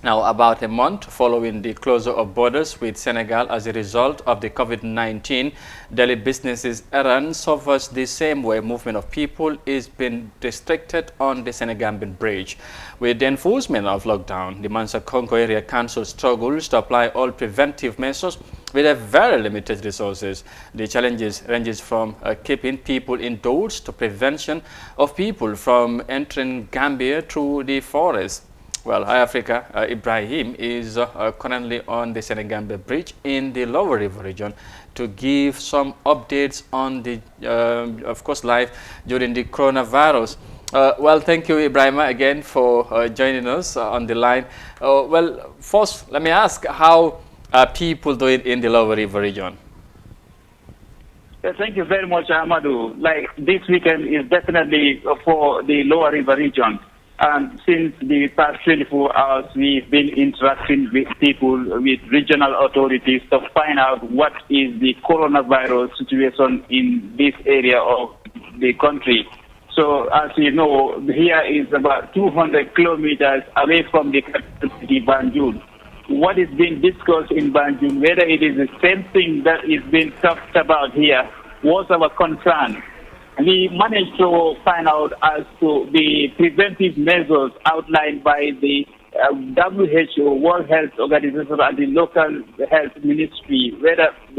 Now, about a month following the closure of borders with Senegal as a result of the COVID-19, daily businesses errand suffers the same way movement of people is being restricted on the Senegambia bridge. With the enforcement of lockdown, the Mansa Congo Area Council struggles to apply all preventive measures with a very limited resources. The challenges ranges from keeping people indoors to prevention of people from entering Gambia through the forest. Well, Hi Africa, Ibrahim is currently on the Senegambia bridge in the Lower River region to give some updates on the, of course, life during the coronavirus. Well, thank you, Ibrahim, again for joining us on the line. Well, first, let me ask how are people doing in the Lower River region? Thank you very much, Amadou. Like, this weekend is definitely for the Lower River region. And since the past 24 hours, we've been interacting with people, with regional authorities to find out what is the coronavirus situation in this area of the country. So, as you know, here is about 200 kilometers away from the capital city, Banjul. What is being discussed in Banjul, whether it is the same thing that is being talked about here, was our concern. We managed to find out as to the preventive measures outlined by the WHO, World Health Organization, and the local health ministry,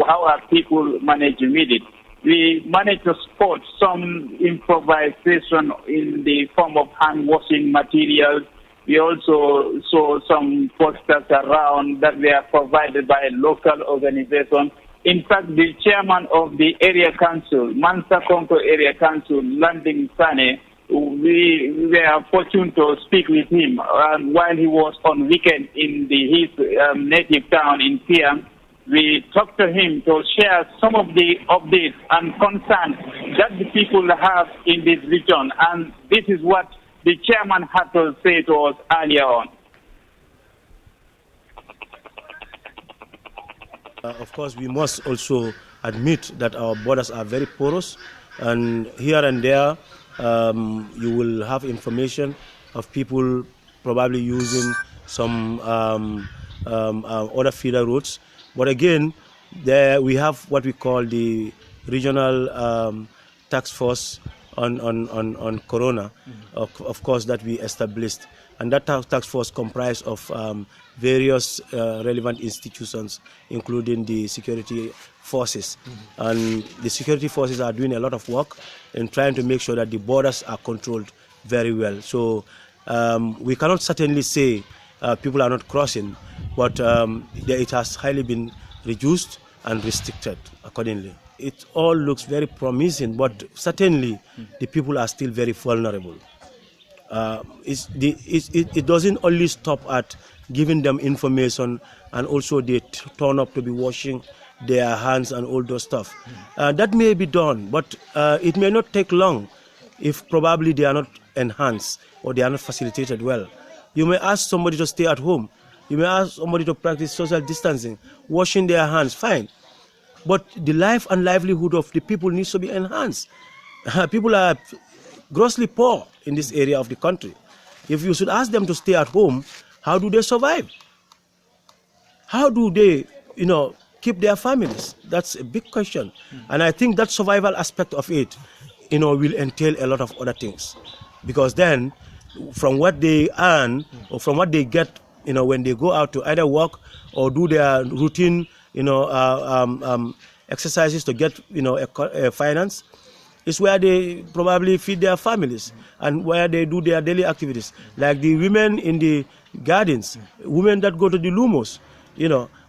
how are people managing with it. We managed to spot some improvisation in the form of hand-washing materials. We also saw some posters around that were provided by a local organization. In fact, the chairman of the area council, Mansa Congo Area Council, Landing Sane, we were fortunate to speak with him while he was on weekend in his native town in Piam. We talked to him to share some of the updates and concerns that the people have in this region. And this is what the chairman had to say to us earlier on. Of course, we must also admit that our borders are very porous, and here and there you will have information of people probably using some other feeder routes. But again, there we have what we call the regional task force on corona, of course, that we established. And that task force comprised of various relevant institutions, including the security forces. And the security forces are doing a lot of work in trying to make sure that the borders are controlled very well. So we cannot certainly say people are not crossing, but it has highly been reduced and restricted accordingly. It all looks very promising, but certainly the people are still very vulnerable. It doesn't only stop at giving them information, and also they turn up to be washing their hands and all those stuff. That may be done, but it may not take long if probably they are not enhanced or they are not facilitated well. You may ask somebody to stay at home. You may ask somebody to practice social distancing, washing their hands, fine. But the life and livelihood of the people needs to be enhanced. People are grossly poor in this area of the country. If you should ask them to stay at home, how do they survive? How do they, keep their families? That's a big question. And I think that survival aspect of it, will entail a lot of other things. Because then, from what they earn or from what they get, when they go out to either work or do their routine, exercises to get, a finance, is where they probably feed their families and where they do their daily activities. Like the women in the gardens, women that go to the lumos,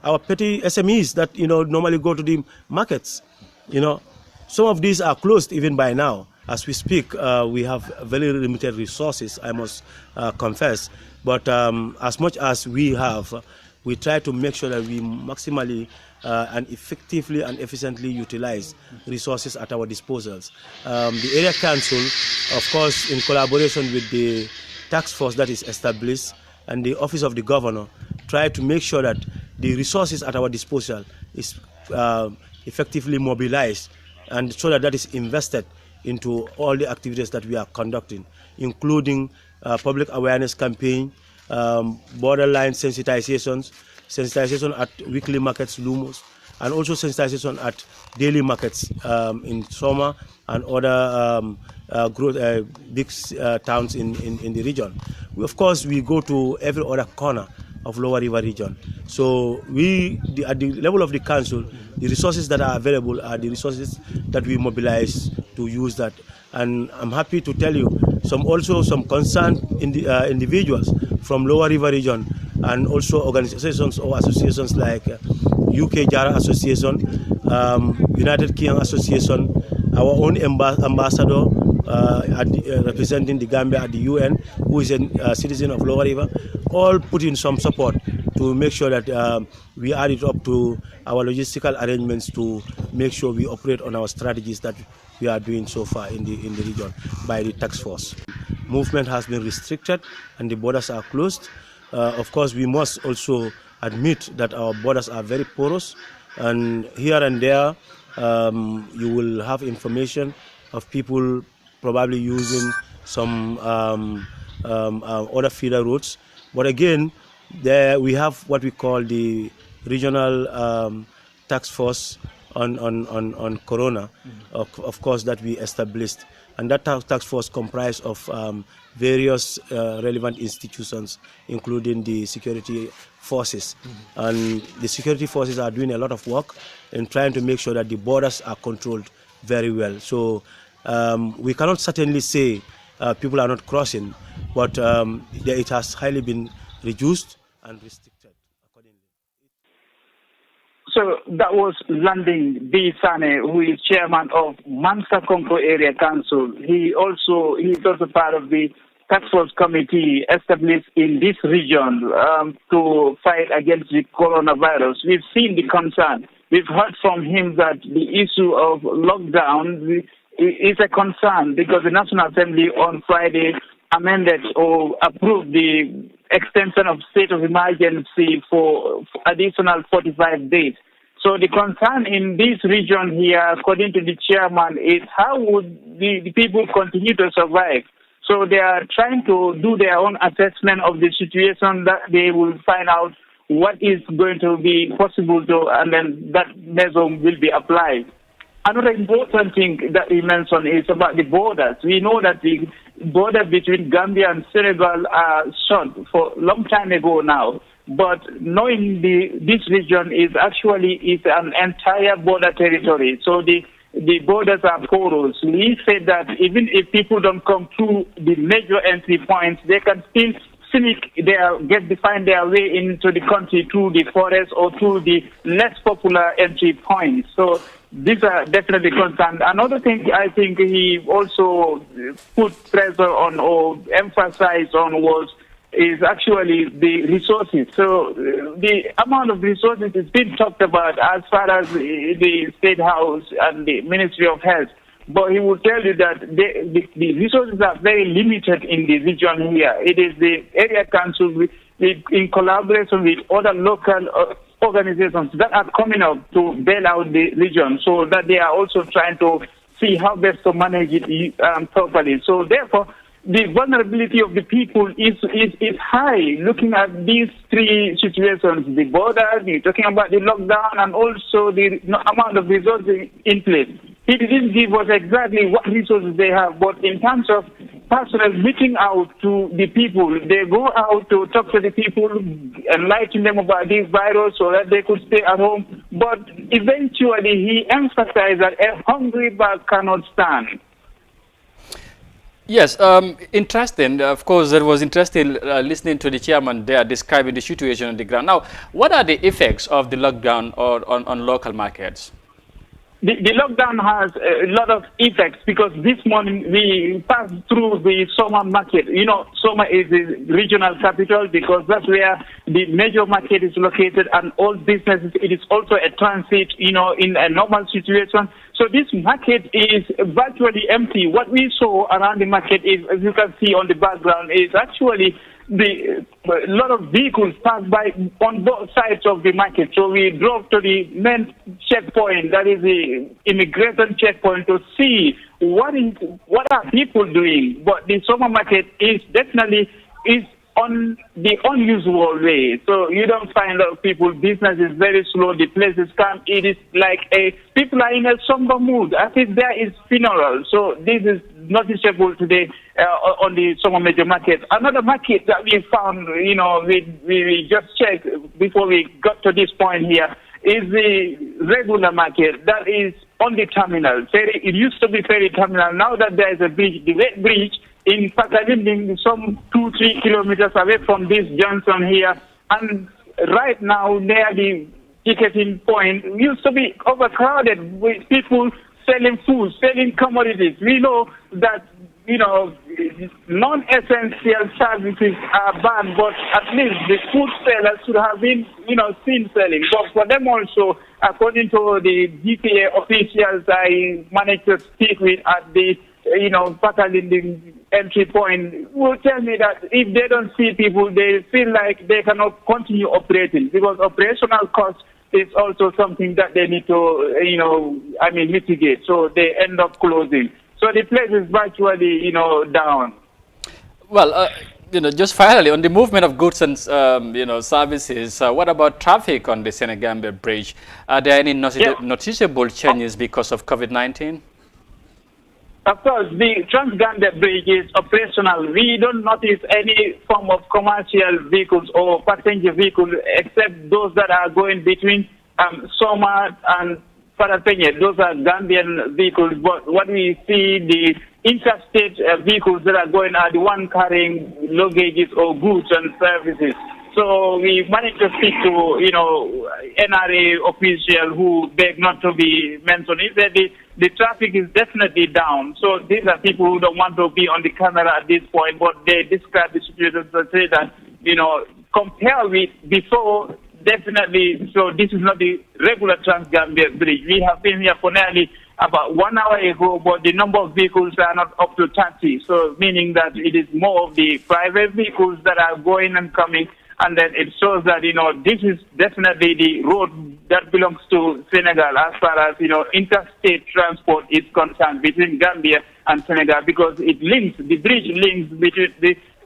our petty SMEs that, normally go to the markets, Some of these are closed even by now. As we speak, we have very limited resources, I must confess. But as much as we have, we try to make sure that we maximally and effectively and efficiently utilize resources at our disposals. The area council, of course, in collaboration with the task force that is established and the office of the governor, try to make sure that the resources at our disposal is effectively mobilized, and so that is invested into all the activities that we are conducting, including public awareness campaign, borderline sensitization at weekly markets, lumos, and also sensitization at daily markets in Soma and other big towns in the region. Of course, we go to every other corner of Lower River region. So at the level of the council, the resources that are available are the resources that we mobilize to use that. And I'm happy to tell you some concerned individuals from Lower River region and also organizations or associations like UK Jara Association, United Kingdom Association, our own ambassador representing the Gambia at the UN, who is a citizen of Lower River, all put in some support to make sure that we add it up to our logistical arrangements to make sure we operate on our strategies that we are doing so far in the region by the task force. Movement has been restricted and the borders are closed. Of course, we must also admit that our borders are very porous, and here and there you will have information of people probably using some other feeder routes. But again, there we have what we call the regional task force on corona, of course, that we established. And that task force comprised of various relevant institutions, including the security forces. And the security forces are doing a lot of work in trying to make sure that the borders are controlled very well. So we cannot certainly say people are not crossing, but it has highly been reduced and restricted accordingly. So that was Landing B. Sane, who is chairman of Mansa Konko Area Council. He's also part of the task force committee established in this region to fight against the coronavirus. We've seen the concern. We've heard from him that the issue of lockdown is a concern because the National Assembly on Friday amended or approved the extension of state of emergency for additional 45 days. So the concern in this region here, according to the chairman, is how would the people continue to survive? So they are trying to do their own assessment of the situation that they will find out what is going to be possible to, and then that measure will be applied. Another important thing that he mentioned is about the borders. We know that the border between Gambia and Senegal are shut for a long time ago now. But knowing this region is an entire border territory. So the borders are porous. We said that even if people don't come through the major entry points, they can still find their way into the country through the forest or through the less popular entry points. So these are definitely concerns. Another thing I think he also put pressure on or emphasized on is actually the resources. So the amount of resources is being talked about as far as the State House and the Ministry of Health. But he will tell you that the resources are very limited in the region here. It is the area council in collaboration with other local organizations that are coming up to bail out the region, so that they are also trying to see how best to manage it properly. So therefore, the vulnerability of the people is high. Looking at these three situations, the border, you're talking about the lockdown, and also the amount of resources in place. He didn't give us exactly what resources they have, but in terms of personal reaching out to the people, they go out to talk to the people, enlighten them about this virus so that they could stay at home. But eventually, he emphasized that a hungry bird cannot stand. Yes, interesting. Of course, it was interesting listening to the chairman there describing the situation on the ground. Now, what are the effects of the lockdown on local markets? The lockdown has a lot of effects because this morning we passed through the Soma market. You know, Soma is the regional capital because that's where the major market is located, and all businesses, it is also a transit, you know, in a normal situation. So this market is virtually empty. What we saw around the market is, as you can see on the background, is actually a lot of vehicles passed by on both sides of the market. So we drove to the main checkpoint, that is the immigration checkpoint, to see what are people doing. But the summer market is definitely on the unusual way. So you don't find out people, business is very slow, the place is calm. It is like people are in a somber mood. I think there is funeral. So this is noticeable today on the summer major market. Another market that we found, we just checked before we got to this point here, is the regular market that is on the terminal. It used to be ferry terminal. Now that there is a bridge, the wet bridge in Pakadinding, some 2-3 kilometers away from this junction here, and right now near the ticketing point, used to be overcrowded with people selling food, selling commodities. We know that non-essential services are banned, but at least the food sellers should have been, seen selling. But for them also, according to the GPA officials I managed to speak with at the, Pakalinding entry point, will tell me that if they don't see people, they feel like they cannot continue operating, because operational costs is also something that they need to, mitigate. So they end up closing. So the place is virtually, down. Well, just finally, on the movement of goods and, services, what about traffic on the Senegambia bridge? Are there any noticeable changes because of COVID-19? Of course, the Senegambia bridge is operational. We don't notice any form of commercial vehicles or passenger vehicles except those that are going between Soma and Parapenye. Those are Gambian vehicles, but what we see, the interstate vehicles that are going are the one carrying luggages or goods and services. So we managed to speak to, NRA official who begged not to be mentioned. He said the traffic is definitely down. So these are people who don't want to be on the camera at this point, but they describe the situation to say that, compare with before, definitely, so this is not the regular Senegambia bridge. We have been here for nearly about 1 hour ago, but the number of vehicles are not up to 30. So meaning that it is more of the private vehicles that are going and coming. And then it shows that, this is definitely the road that belongs to Senegal as far as, interstate transport is concerned between Gambia and Senegal, because the bridge links between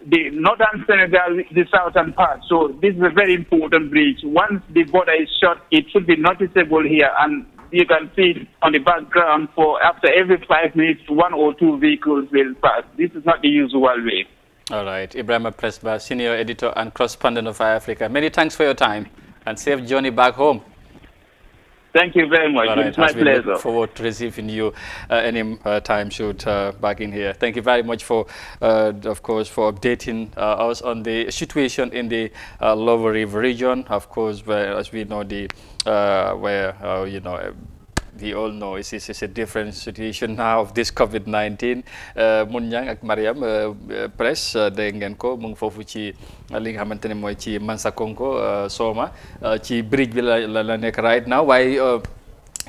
the northern Senegal, the southern part. So this is a very important bridge. Once the border is shut, it should be noticeable here, and you can see on the background after every 5 minutes, 1 or 2 vehicles will pass. This is not the usual way. All right. Ibrahim Presba, Senior Editor and Correspondent of Africa. Many thanks for your time and safe journey back home. Thank you very much. It's my pleasure. Look forward to receiving you any time should back in here. Thank you very much for, of course, for updating us on the situation in the Lower River region. Of course, where, as we know, we all know it's a different situation now of this COVID-19. Munyang ak Mariam press dégg ngeen ko mu ngi foofu ci li nga xamante ne mooy ci Mansakonko Soma ci bridge bi la nekk right now, waaye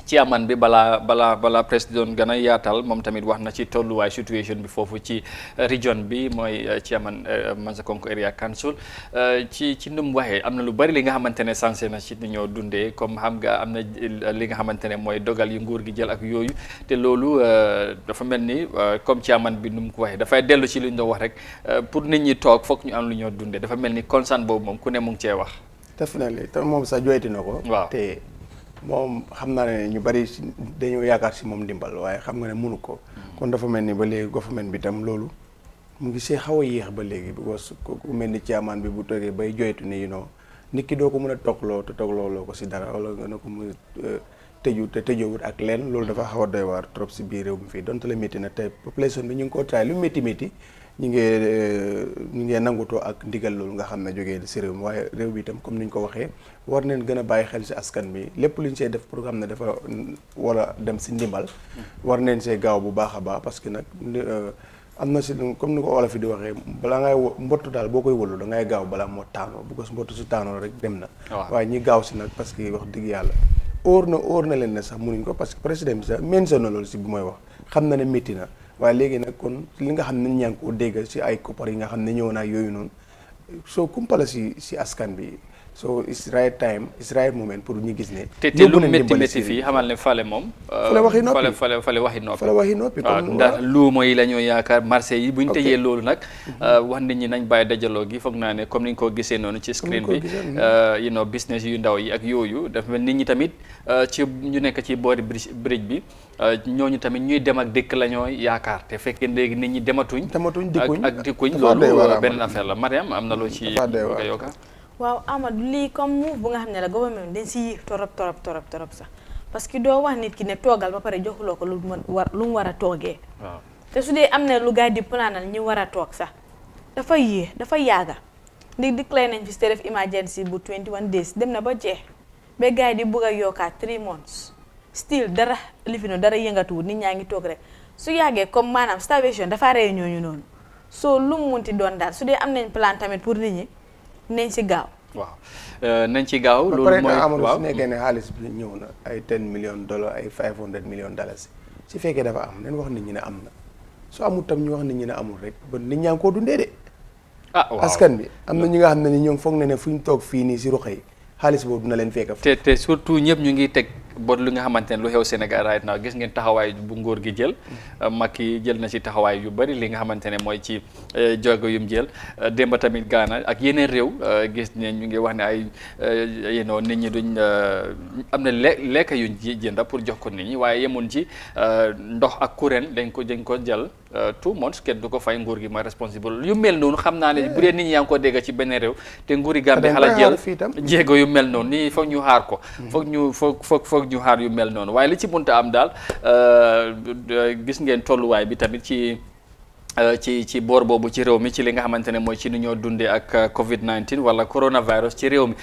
ci aman bi bala président gën a yaatal moom tamit wax na ci tolluwaay situation bi foofu ci region bi mooy ci aman Mansakonko Area Council ci ndum waxee am na lu bari li nga xamante ne sensé na ci ni ñoo dundee, comme xam nga am na li nga xamante ne mooy dogal yu nguur gi jël ak yooyu, te loolu dafa mel ni comme ci aman bi nu mu ko waxee dafay dellu ci li ñu doon wax rek pour nit ñi toog foog ñu am lu ñoo dundee. Dafa mel ni concern boobu moom ku ne mu ngi cee wax. Definitely te moom sax joyti na ko. waaw te moom xam naa ne ñu bari dañoo yaakaar si moom ndimbal, waaye xam nga ne mënu ko. kon dafa mel ni ba léegi government bi tam loolu mu ngi see xaw a yéex ba léegi, because ku mel ni caaman bi bu toogee bay joytu ne nit ki doo ko mën a toogloo te toogloo ko si dara, wala nga ne ko mu tëju te tëjoowut ak leen, loolu dafa xaw a doy waar trop si biir réew mi fii. donte la métti na te population bi ñu ngi koo try lu métti ñu ngi nangutoo ak ndigal loolu nga xam ne jógee si réew mi. waaye réew bi itam comme ni ñu ko waxee war neen gën a bàyyi xel si askan bi, lépp lu ñu see def pour xam ne dafa war a dem si ndimbal war neen see gaaw bu baax a baax, parce que nag am na si comme ni ko Wolof fi di waxee, balaa ngay mbottu daal boo koy wëlu da ngay gaaw balaa moo taanoo, bu ko mbottu su taanoo rek dem na. waaye ñi gaaw si nag parce que wax dëgg yàlla óor na leen ne sax mënuñ ko, parce que président bi sax mention na loolu si bu mooy wax, xam na ne métti na. waaye léegi nag kon li nga xam ne ñaa ngi ko dégg si ay koppar yi nga xam ne ñëw naa yooyu noonu soo kumpala si askan bi so it's right time, it's right moment pour ñu gis ne. te lu métti fii xamal ne fale moom. fale waxi noppi fale waxi noppi comme ndax luuma yi la ñoo yaakaar marché yi bu ñu tëjee loolu nag. wax nit ñi nañ bàyyi dajaloo gi foog naa ne comme ni ñu ko gisee noonu ci screen bi. business yu ndaw yi ak yooyu dafa mel nit ñi tamit ci ñu nekk ci boori bridge bi ñooñu tamit ñuy dem ak dëkk la ñoo yaakaar te fekkee léegi nit ñi dematuñ dikkuñ loolu beneen affaire la Mariam am na loo ci nga yokka. waaw Amadou lii comme move bu nga xam ne la gouvernement dañ si yéex torop sax parce que doo wax nit ki ne toogal ba pare joxuloo ko lu mu war a toogee. waaw te su dee am na lu gars di planal ñu war a toog sax dafa yéex dafa yaaga ndi déclaré nañ fi state of emergency bu 21 days dem na ba jeex ba gars yi di bëgg a yokkaat 3 months still dara lifino dara yëngatuwul nit ñaa ngi toog rek su yàggee comme maanaam starvation dafa rey ñooñu noonu soo lu mu munti doon daal su dee am nañ plan tamit pour nit ñi nañ ci gaaw. waaw nañ ci gaaw. loolu mooy waaw su nekkee ne xaalis bi ñëw na ay $10 million ay $500 million su fekkee dafa am nañ wax nit ñi ne am na su amul tam ñu wax nit ñi ne amul rek ba nit ñaa ngi koo dundee de. waaw askan bi am na ñi nga xam ne ni ñoom foog na ne fu ñu toog fii nii si ruq yi xaalis boobu dina leen fekk. te surtout ñëpp ñu ngi teg bot lu nga xamante ne lu xew Sénégal right now gis ngeen taxawaay bu ngóor gi jël. Macky jël na ci taxawaay yu bari li nga xamante ne mooy ci jogo yum jël démba tamit Ghana ak yeneen réew gis ne ñu ngi wax ne ay nit ñi duñ am na lekk yuñ jënda pour jox ko nit ñi waaye yemun ci ndox ak courant dañ ko jël 2 months kenn du ko fay nguur gi ma responsible yu mel noonu xam naa ne bu dee nit ñi yaa ngi ko dégg ci benn réew te nguuri Gambie xala jël jéego yu mel noonu nii foog ñu xaar ko foog ñu xaar yu mel noonu waaye li ci mënta am daal gis ngeen tolluwaay bi tamit ci boor boobu ci réew mi ci li nga xamante ne mooy ci ni ñoo dundee ak COVID-19 wala coronavirus ci réew mi